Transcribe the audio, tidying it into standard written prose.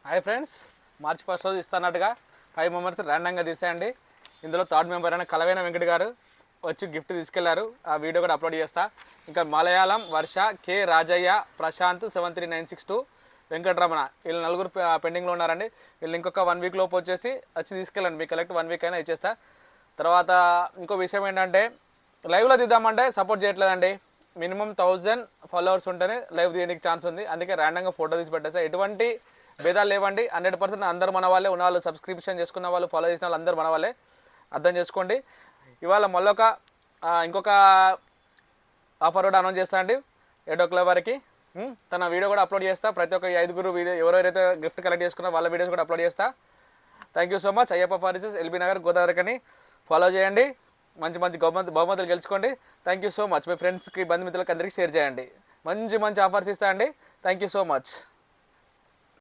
Hi friends, మార్చి 1 రోజు ఇస్తున్నట్టుగా 5 members ర్యాండంగా తీసేయండి. ఇందులో థర్డ్ మెంబర్ అయిన కలవైన వెంకట గారు వచ్చి గిఫ్ట్ తీసుకెళ్లారు. ఆ వీడియో కూడా అప్లోడ్ చేస్తా. ఇంకా మలయాళం వర్ష, కే రాజయ్య, ప్రశాంత్ 73962, వెంకటరమణ వీళ్ళు నలుగురు పెండింగ్లో ఉన్నారండి. వీళ్ళు ఇంకొక 1 వీక్ లోపు వచ్చి తీసుకెళ్ళండి. మీ కలెక్ట్ 1 వీక్ అయినా ఇచ్చేస్తా. తర్వాత ఇంకో విషయం ఏంటంటే, లైవ్లో తీద్దామంటే సపోర్ట్ చేయట్లేదండి. మినిమం 1000 ఫాలోవర్స్ ఉంటేనే లైవ్ తీయడానికి ఛాన్స్ ఉంది. అందుకే ర్యాండంగా ఫోటో తీసి పెట్టేస్తా. ఎటువంటి భేదాలు లేవండి. 100% అందరు మన వాళ్ళే ఉన్న వాళ్ళు, సబ్స్క్రిప్షన్ చేసుకున్న వాళ్ళు, ఫాలో చేసిన వాళ్ళు అందరూ మన వాళ్ళే. అర్థం చేసుకోండి. ఇవాళ మళ్ళొక ఇంకొక ఆఫర్ కూడా అనౌన్స్ చేస్తా అండి 7 o'clock వరకు. తన వీడియో కూడా అప్లోడ్ చేస్తా. ప్రతి ఒక్క 5 వీడియో ఎవరెవరైతే గిఫ్ట్ కలెక్ట్ చేసుకున్నారో వాళ్ళ వీడియోస్ కూడా అప్లోడ్ చేస్తా. Thank you so much. Ayyappa ఫారిసెస్, ఎల్బీ నగర్, గోదావరికని ఫాలో చేయండి. మంచి మంచి బహుమతులు గెలుచుకోండి. Thank you so much. మీ ఫ్రెండ్స్కి, బంధుమిత్రులకి అందరికీ షేర్ చేయండి. మంచి మంచి ఆఫర్స్ ఇస్తా అండి. Thank you so much.